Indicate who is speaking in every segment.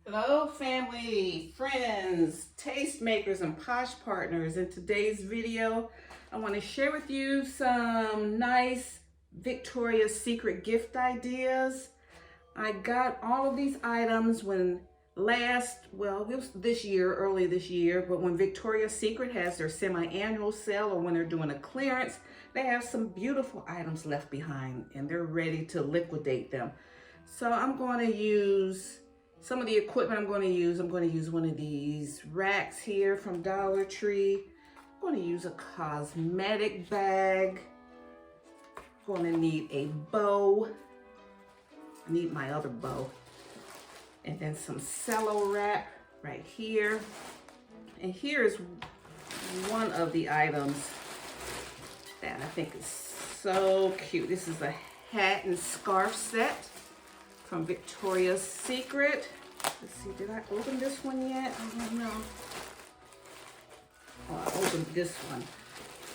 Speaker 1: Hello family, friends, tastemakers, and Posh partners. In today's video, I want to share with you some nice Victoria's Secret gift ideas. I got all of these items when it was early this year, but when Victoria's Secret has their semi-annual sale or when they're doing a clearance, they have some beautiful items left behind and they're ready to liquidate them. So I'm going to use some of the equipment I'm going to use one of these racks here from Dollar Tree. I'm going to use a cosmetic bag. I'm going to need a bow. I need my other bow. And then some cello wrap right here. And here's one of the items that I think is so cute. This is a hat and scarf set from Victoria's Secret. Let's see, did I open this one yet? I don't know. Oh, I opened this one.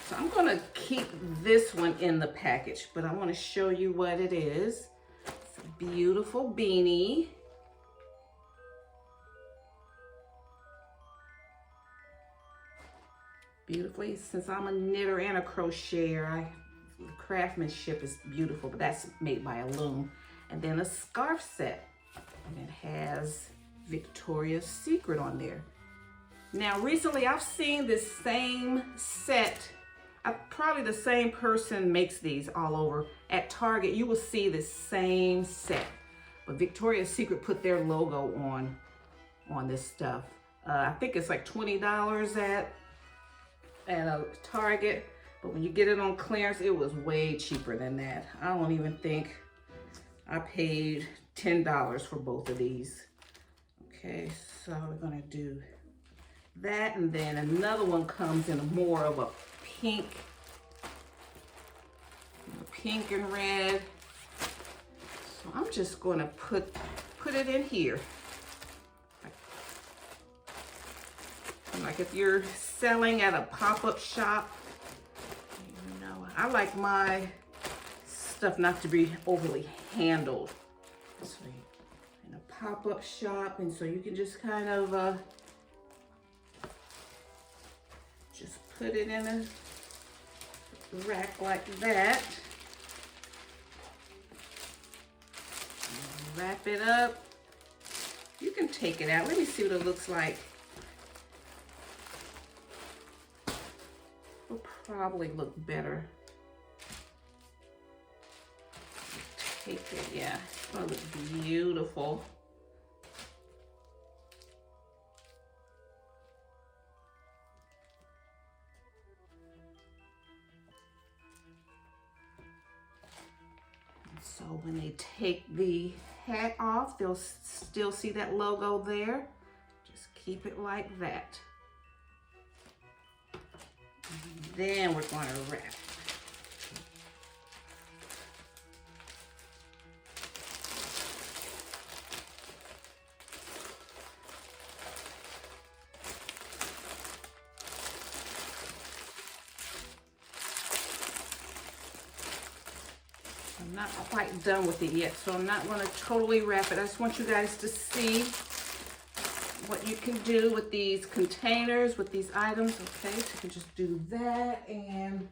Speaker 1: So I'm gonna keep this one in the package, but I wanna show you what it is. It's a beautiful beanie. Beautifully, since I'm a knitter and a crocheter, the craftsmanship is beautiful, but that's made by a loom. And then a scarf set, and it has Victoria's Secret on there. Now recently I've seen this same set, probably the same person makes these all over. At Target you will see this same set, but Victoria's Secret put their logo on this stuff. I think it's like $20 at a Target, but when you get it on clearance it was way cheaper than that. I don't even think I paid $10 for both of these. Okay, so we're gonna do that, and then another one comes in more of a pink and red. So I'm just gonna put it in here. Like if you're selling at a pop-up shop, you know, I like my stuff not to be overly handled. So in a pop-up shop, and so you can just kind of just put it in a rack like that. Wrap it up. You can take it out. Let me see what it looks like. Will probably look better. Take it, yeah, it's gonna look beautiful. So when they take the hat off, they'll still see that logo there. Just keep it like that. And then we're going to wrap. I'm not quite done with it yet, so I'm not going to totally wrap it. I just want you guys to see what you can do with these containers, with these items. Okay, so you can just do that, and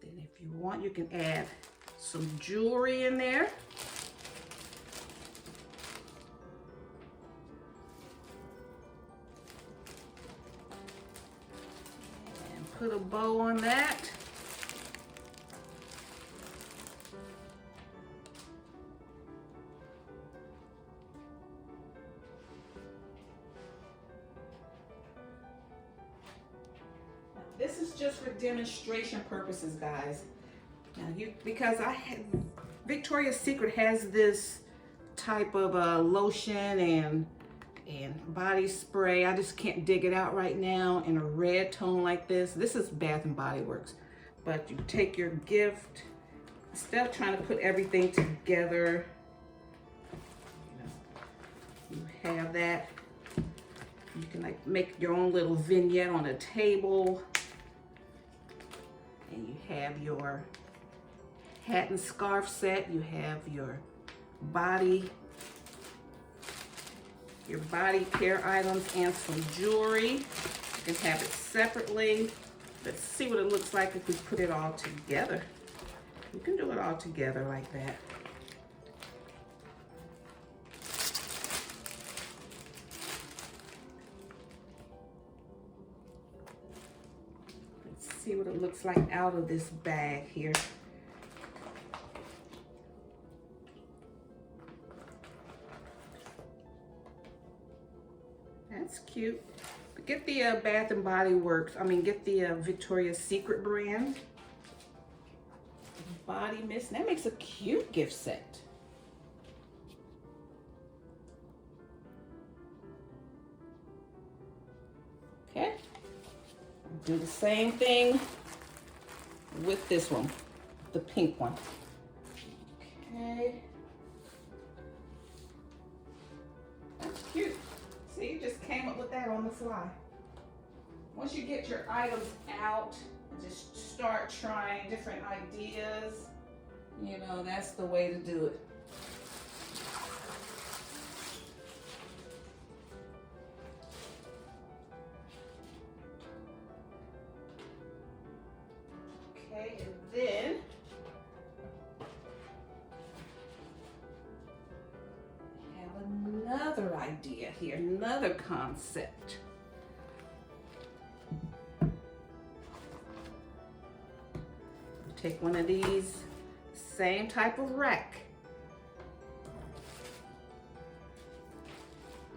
Speaker 1: then if you want, you can add some jewelry in there. Put a bow on that. Now, this is just for demonstration purposes, guys. Now, Victoria's Secret has this type of lotion and body spray. I just can't dig it out right now in a red tone like this. This is Bath and Body Works. But you take your gift, instead of trying to put everything together, you have that You can like make your own little vignette on a table. And you have your hat and scarf set. You have your body care items and some jewelry. You can have it separately. Let's see what it looks like if we put it all together. You can do it all together like that. Let's see what it looks like out of this bag here. That's cute. But get the Bath and Body Works, get the Victoria's Secret brand. Body mist. That makes a cute gift set. Okay. Do the same thing with this one, the pink one. Okay. That's cute. See, you just came up with that on the fly. Once you get your items out, just start trying different ideas. You know, that's the way to do it. Okay, and then I have another idea here, another concept. Take one of these, same type of rack.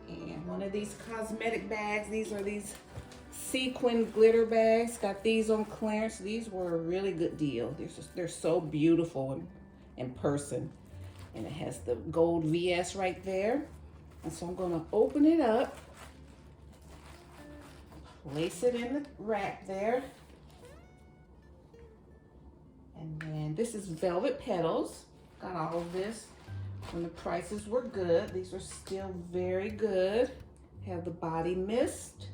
Speaker 1: And one of these cosmetic bags. These are these sequin glitter bags. Got these on clearance. These were a really good deal. They're so beautiful in person. And it has the gold VS right there. And so I'm gonna open it up, place it in the rack there. And then this is velvet petals. Got all of this when the prices were good. These are still very good. Have the body mist.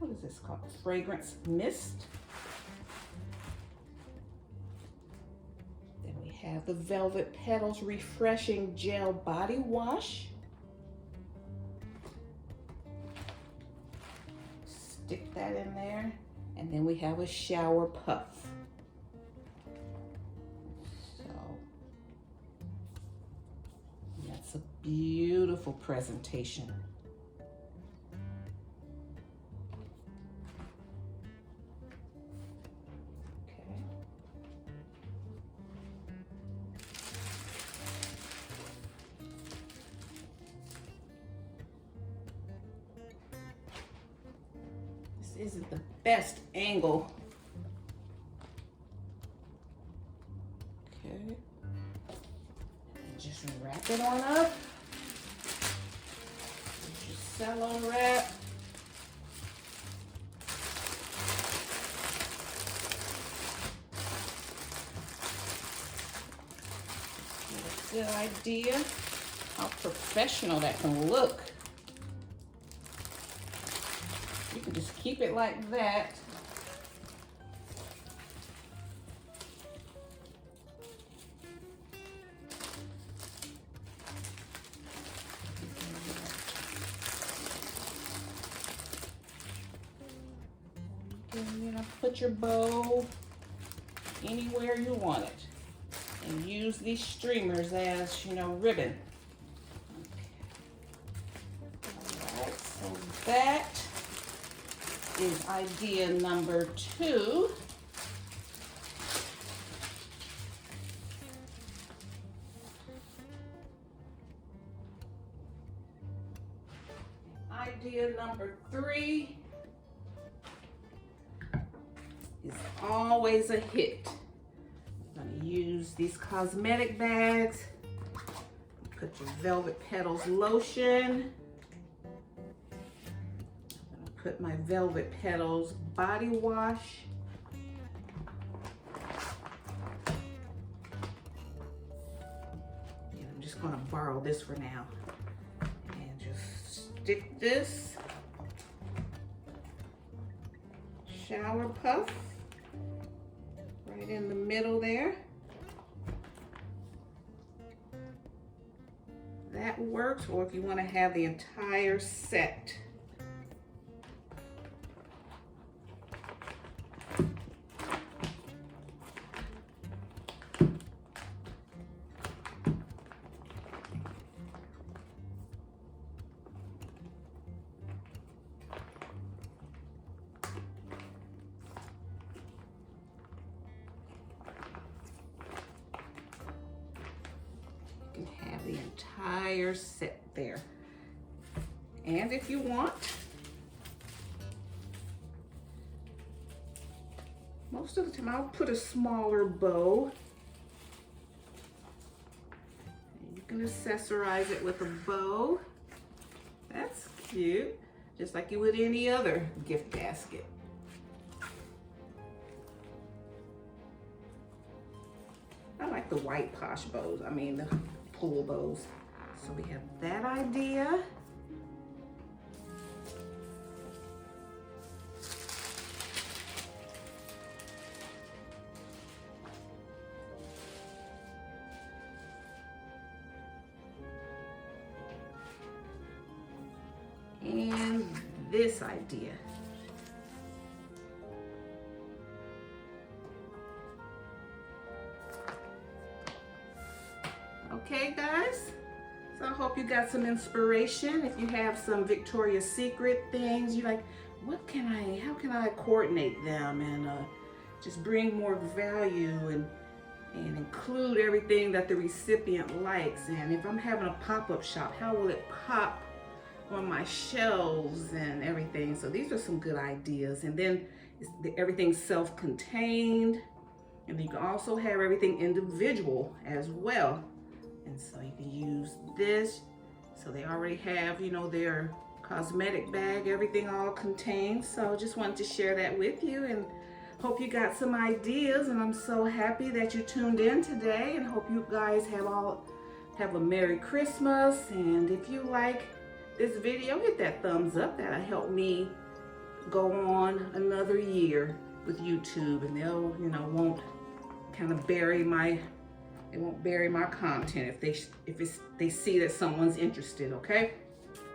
Speaker 1: What is this called? Fragrance mist. Then we have the Velvet Petals Refreshing Gel Body Wash. Stick that in there. And then we have a shower puff. So that's a beautiful presentation. Okay. This isn't the best angle. Okay. Just wrap it on up. Just cello wrap. Get a good idea how professional that can look. You can just keep it like that. You know, put your bow anywhere you want it, and use these streamers as, you know, ribbon. All right, so that is idea number 2. Idea number 3 is always a hit. I'm going to use these cosmetic bags. Put your Velvet Petals lotion. Put my Velvet Petals body wash. Yeah, I'm just gonna borrow this for now. And just stick this shower puff right in the middle there. That works, or if you want to have the entire set. Have the entire set there. And if you want, most of the time I'll put a smaller bow. You can accessorize it with a bow. That's cute, just like you would any other gift basket. I like the white Posh bows, I mean the pull bows. So we have that idea. And this idea. Okay, guys, so I hope you got some inspiration. If you have some Victoria's Secret things, you're like, how can I coordinate them and just bring more value and include everything that the recipient likes. And if I'm having a pop-up shop, how will it pop on my shelves and everything? So these are some good ideas. And then everything's self-contained, and you can also have everything individual as well. And so you can use this. So they already have, you know, their cosmetic bag, everything all contained. So just wanted to share that with you and hope you got some ideas. And I'm so happy that you tuned in today, and hope you guys have a Merry Christmas. And if you like this video, hit that thumbs up. That'll help me go on another year with YouTube, and they'll, you know, won't kind of bury my content if they see that someone's interested. Okay,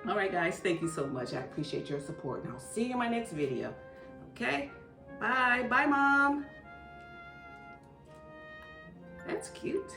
Speaker 1: all right guys, thank you so much. I appreciate your support, and I'll see you in my next video. Okay, bye. Bye, Mom. That's cute.